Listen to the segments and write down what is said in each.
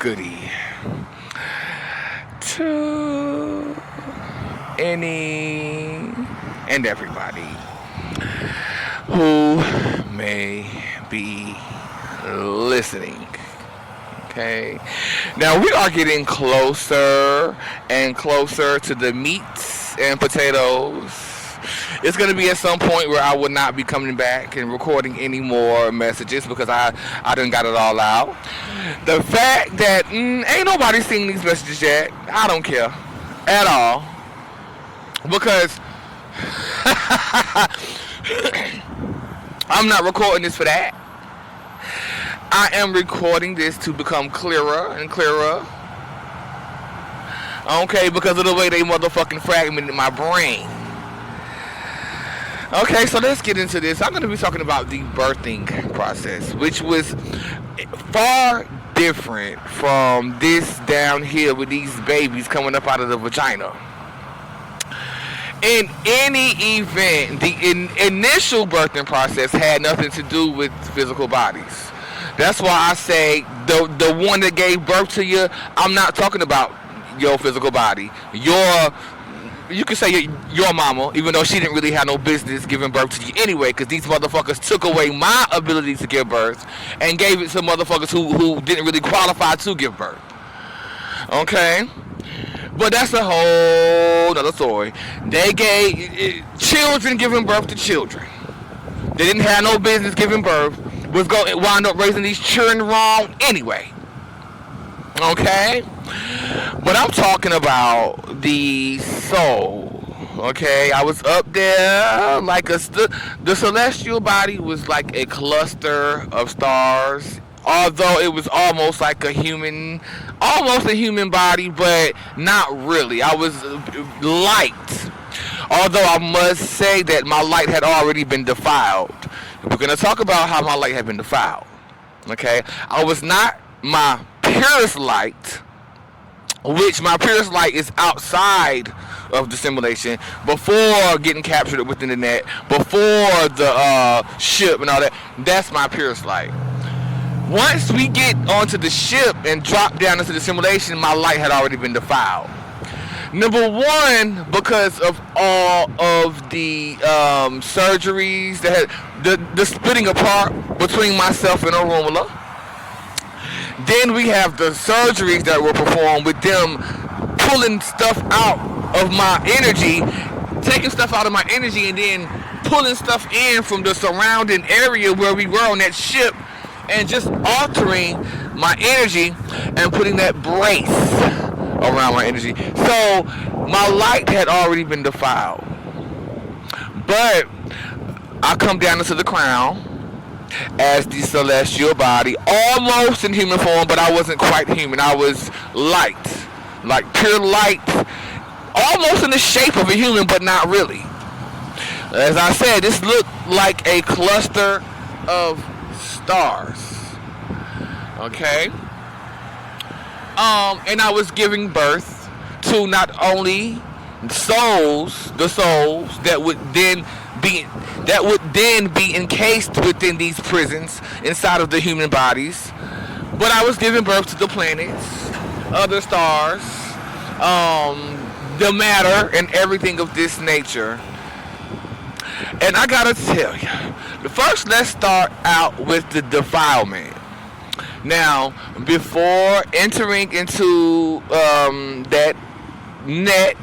goody to any and everybody who may be listening. Okay. Now we are getting closer and closer to the meats and potatoes. It's going to be at some point where I will not be coming back and recording any more messages because I done got it all out. The fact that ain't nobody seen these messages yet, I don't care at all because I'm not recording this for that. I am recording this to become clearer and clearer. Okay, because of the way they motherfucking fragmented my brain. Okay, so let's get into this. I'm going to be talking about the birthing process, which was far different from this down here with these babies coming up out of the vagina. In any event, the initial birthing process had nothing to do with physical bodies. That's why I say the one that gave birth to you, I'm not talking about your physical body. You can say your mama, even though she didn't really have no business giving birth to you anyway, because these motherfuckers took away my ability to give birth and gave it to motherfuckers who didn't really qualify to give birth. Okay? But that's a whole other story. They gave children giving birth to children. They didn't have no business giving birth. Was going to wind up raising these children wrong anyway. Okay? But I'm talking about the soul. Okay? I was up there like the celestial body was like a cluster of stars. Although it was almost a human body, but not really. I was light. Although I must say that my light had already been defiled. We're going to talk about how my light had been defiled. Okay? I was not my purest light, which my purest light is outside of the simulation, before getting captured within the net, before the ship and all that. That's my purest light. Once we get onto the ship and drop down into the simulation, my light had already been defiled. Number one, because of all of the surgeries that had the splitting apart between myself and Orumula. Then we have the surgeries that were performed with them pulling stuff out of my energy, taking stuff out of my energy, and then pulling stuff in from the surrounding area where we were on that ship, and just altering my energy and putting that brace around my energy. So my light had already been defiled. But I come down into the crown as the celestial body, almost in human form, but I wasn't quite human. I was light, like pure light, almost in the shape of a human, but not really. As I said, this looked like a cluster of stars. Okay? And I was giving birth to not only the souls that would then be encased within these prisons inside of the human bodies, but I was giving birth to the planets, other stars, the matter, and everything of this nature. And I gotta tell you, first let's start out with the defilement. Now, before entering into that net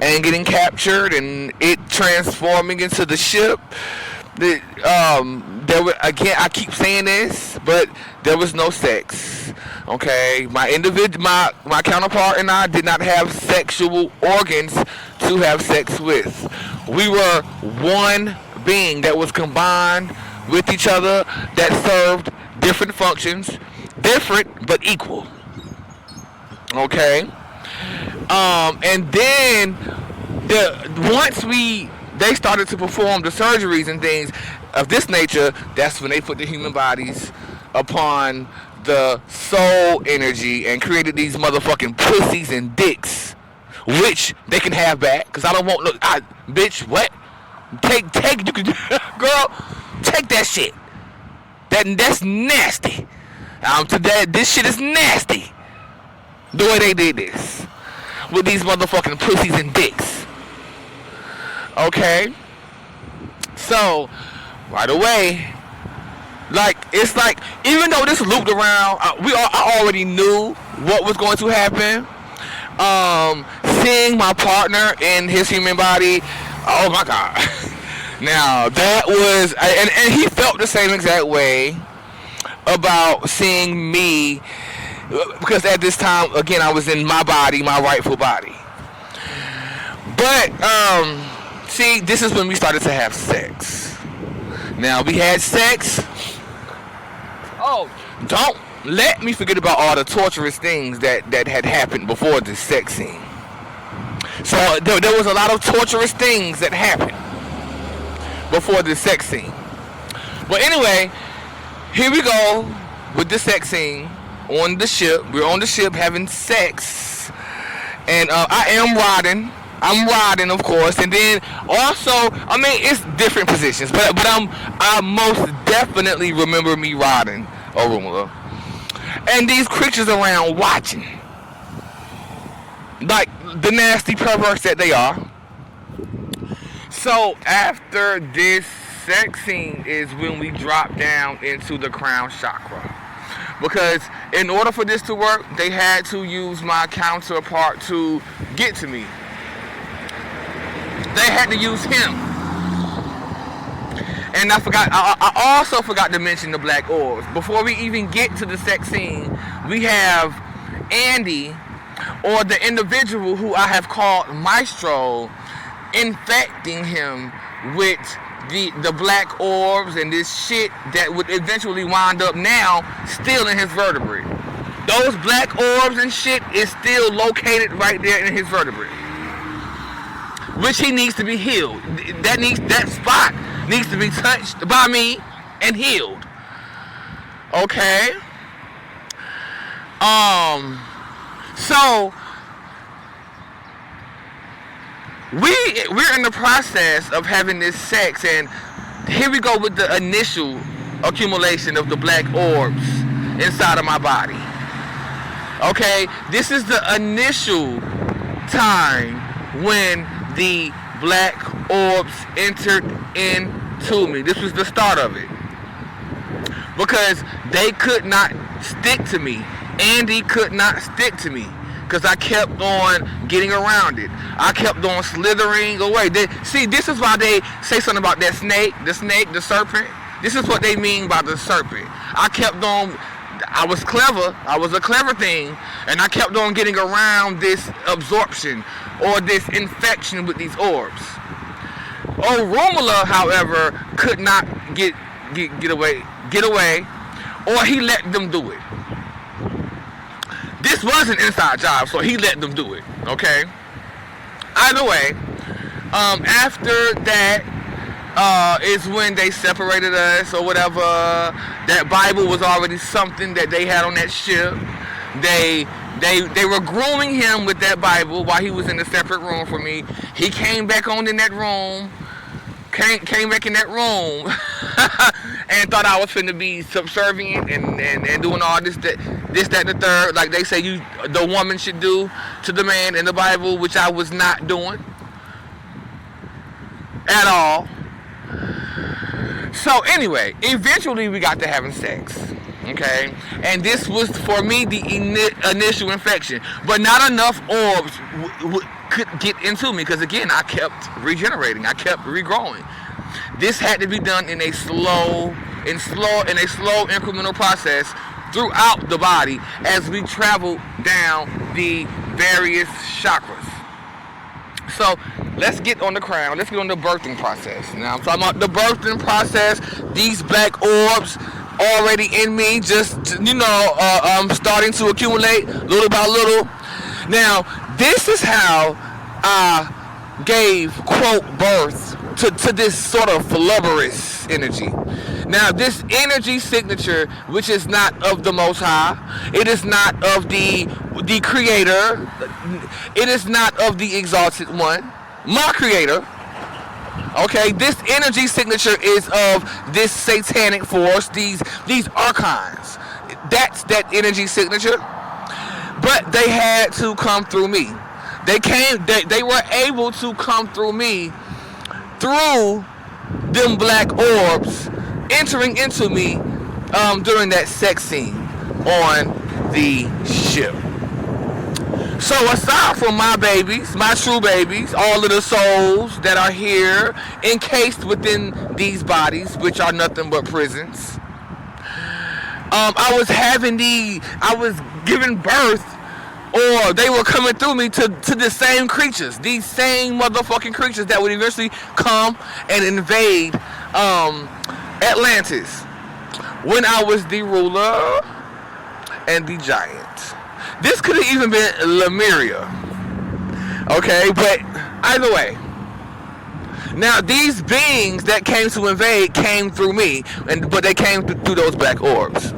and getting captured and it transforming into the ship, there were, again, I keep saying this, but there was no sex. Okay, my counterpart and I did not have sexual organs to have sex with. We were one being that was combined with each other, that served different functions, different but equal. Okay, and then once they started to perform the surgeries and things of this nature, that's when they put the human bodies upon the soul energy and created these motherfucking pussies and dicks, which they can have back, because I don't want bitch, what? Take you can girl, take that shit. That's nasty. Today, this shit is nasty. The way they did this with these motherfucking pussies and dicks. Okay, so right away, like it's like even though this looped around, I already knew what was going to happen. Seeing my partner in his human body, oh my god. Now that was, and he felt the same exact way about seeing me, because at this time again I was in my body, my rightful body. But see, this is when we started to have sex. Now we had sex. Oh, don't let me forget about all the torturous things that had happened before the sex scene. So there was a lot of torturous things that happened before the sex scene. But anyway, here we go with the sex scene on the ship. We're on the ship having sex, and I am riding. I'm riding, of course, and then also, I mean, it's different positions, but I most definitely remember me riding Orunmila, and these creatures around watching, like the nasty perverts that they are. So after this sex scene is when we drop down into the crown chakra. Because in order for this to work, they had to use my counterpart to get to me. They had to use him. And I also forgot to mention the black orbs. Before we even get to the sex scene, we have Andy, or the individual who I have called Maestro, infecting him with the black orbs and this shit that would eventually wind up now still in his vertebrae. Those black orbs and shit is still located right there in his vertebrae, which he needs to be healed. That spot needs to be touched by me and healed. Okay. So we're in the process of having this sex, and here we go with the initial accumulation of the black orbs inside of my body. Okay, this is the initial time when the black orbs entered into me. This was the start of it, because they could not stick to me. Andy could not stick to me, because I kept on getting around it. I kept on slithering away. See, this is why they say something about that snake, the serpent. This is what they mean by the serpent. I was clever. I was a clever thing, and I kept on getting around this absorption or this infection with these orbs. Orunmila, however, could not get away, or he let them do it. This was an inside job, so he let them do it, okay? Either way, after that is when they separated us or whatever. That Bible was already something that they had on that ship. They were grooming him with that Bible while he was in a separate room from me. He came back in that room and thought I was finna be subservient and doing all this, that, and the third, like they say the woman should do to the man in the Bible, which I was not doing at all. So anyway, eventually we got to having sex, okay? And this was, for me, the initial infection. But not enough orbs could get into me, because again, I kept regenerating. I kept regrowing. This had to be done in a slow incremental process throughout the body as we travel down the various chakras. So let's get on the crown. Let's get on the birthing process. Now I'm talking about the birthing process. These black orbs already in me, just starting to accumulate little by little. Now this is how I gave, quote, birth to this sort of flubberous energy. Now this energy signature, which is not of the Most High, it is not of the Creator, it is not of the Exalted One, my Creator. Okay, this energy signature is of this satanic force, these archons, That's that energy signature. But they had to come through me. They were able to come through me through them black orbs entering into me during that sex scene on the ship. So aside from my babies, my true babies, all of the souls that are here encased within these bodies, which are nothing but prisons, I was giving birth, or they were coming through me to the same creatures, these same motherfucking creatures that would eventually come and invade Atlantis when I was the ruler and the giant. This could have even been Lemuria. Okay, but either way. Now these beings that came to invade came through me, but they came through those black orbs.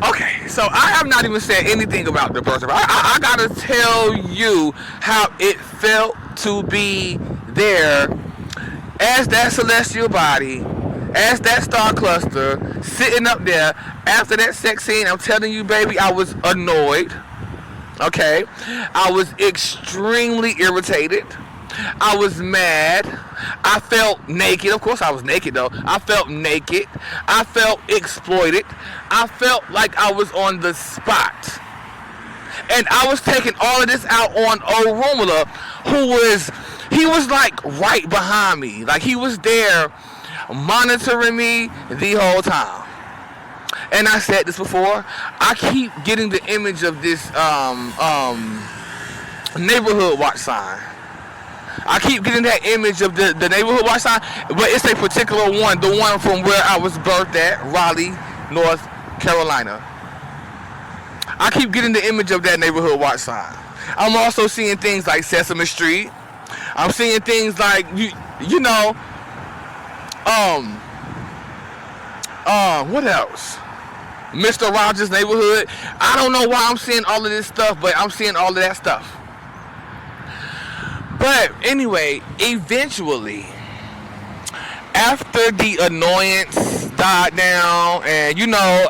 Okay, so I have not even said anything about the birth of I gotta tell you how it felt to be there as that celestial body, as that star cluster, sitting up there after that sex scene. I'm telling you, baby, I was annoyed. Okay, I was extremely irritated. I was mad. I felt naked. Of course I was naked though. I felt naked. I felt exploited. I felt like I was on the spot. And I was taking all of this out on Orunmila, he was like right behind me. Like he was there monitoring me the whole time. And I said this before, I keep getting the image of this neighborhood watch sign. I keep getting that image of the neighborhood watch sign, but it's a particular one, the one from where I was birthed at, Raleigh, North Carolina. I keep getting the image of that neighborhood watch sign. I'm also seeing things like Sesame Street. I'm seeing things like, you know, what else? Mr. Rogers' Neighborhood. I don't know why I'm seeing all of this stuff, but I'm seeing all of that stuff. But anyway, eventually, after the annoyance died down, and you know,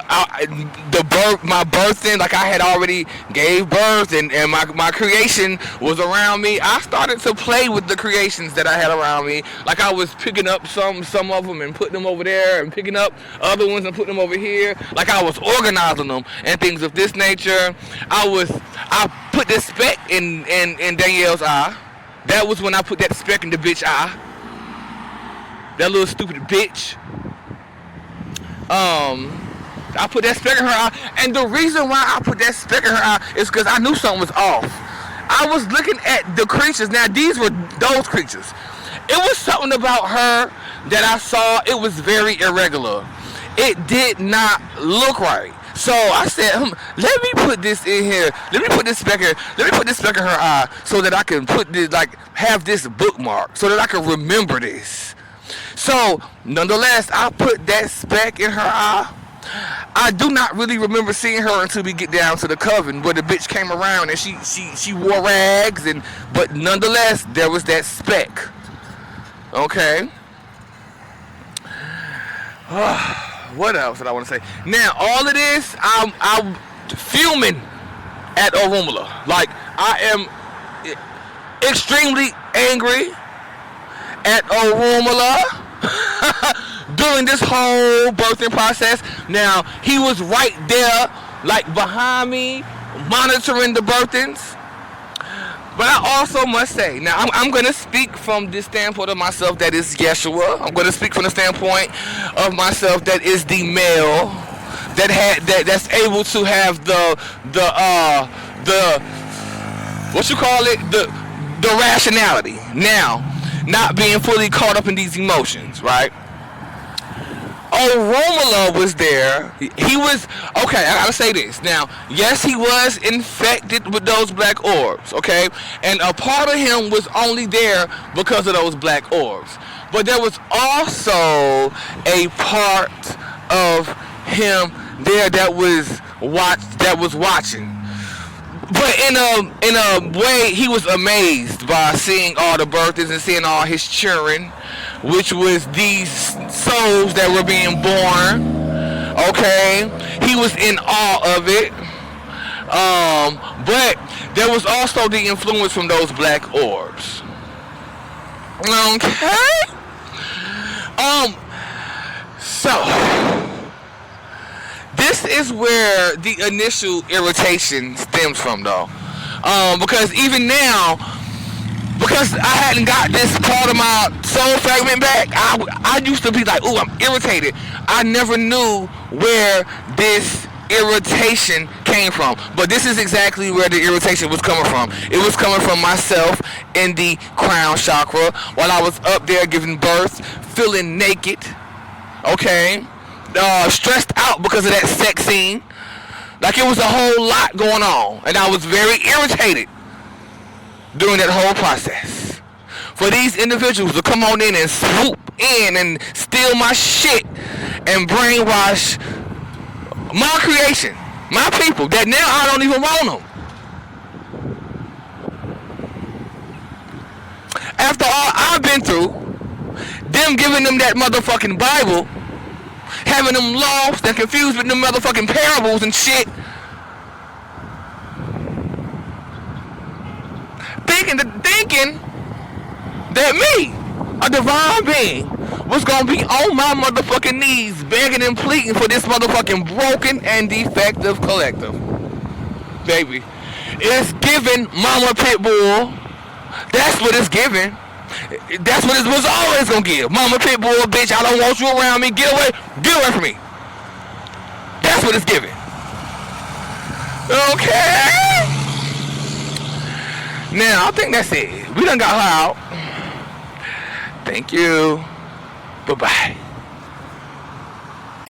my birthing, like I had already gave birth, and my creation was around me. I started to play with the creations that I had around me. Like I was picking up some of them and putting them over there, and picking up other ones and putting them over here. Like I was organizing them and things of this nature. I put this speck in Danielle's eye. That was when I put that speck in the bitch eye. That little stupid bitch. I put that speck in her eye. And the reason why I put that speck in her eye is because I knew something was off. I was looking at the creatures. Now, these were those creatures. It was something about her that I saw. It was very irregular. It did not look right. So I said, let me put this in here. Let me put this speck in. Let me put this speck in her eye so that I can put this, like, have this bookmark so that I can remember this. So, nonetheless, I put that speck in her eye. I do not really remember seeing her until we get down to the coven, where the bitch came around and she wore rags, but nonetheless, there was that speck. Okay. What else did I want to say? Now, all of this, I'm fuming at Orunmila. Like, I am extremely angry at Orunmila during this whole birthing process. Now, he was right there, like behind me, monitoring the birthings. But I also must say, now I'm going to speak from this standpoint of myself that is Yeshua. I'm going to speak from the standpoint of myself that is the male that's able to have the what you call it, the rationality. Now, not being fully caught up in these emotions, right? Orunmila was there. He was, okay, I gotta say this. Now, yes, he was infected with those black orbs, okay? And a part of him was only there because of those black orbs. But there was also a part of him there that was watching. But in a way, he was amazed by seeing all the birthdays and seeing all his children, which was these souls that were being born. Okay, He was in awe of it. But there was also the influence from those black orbs. Okay. So this is where the initial irritation stems from, though. Because even now, because I hadn't got this part of my soul fragment back, I used to be like, ooh, I'm irritated. I never knew where this irritation came from. But this is exactly where the irritation was coming from. It was coming from myself in the crown chakra while I was up there giving birth, feeling naked, okay, stressed out because of that sex scene. Like it was a whole lot going on, and I was very irritated during that whole process. For these individuals to come on in and swoop in and steal my shit and brainwash my creation, my people, that now I don't even want them. After all I've been through, them giving them that motherfucking Bible, having them lost and confused with them motherfucking parables and shit, thinking that me, a divine being, was gonna be on my motherfucking knees begging and pleading for this motherfucking broken and defective collective. Baby, it's giving Mama Pitbull. That's what it's giving. That's what it was always gonna give. Mama Pitbull, bitch, I don't want you around me. Get away from me. That's what it's giving. Okay. Now, I think that's it. We done got her out. Thank you. Bye-bye.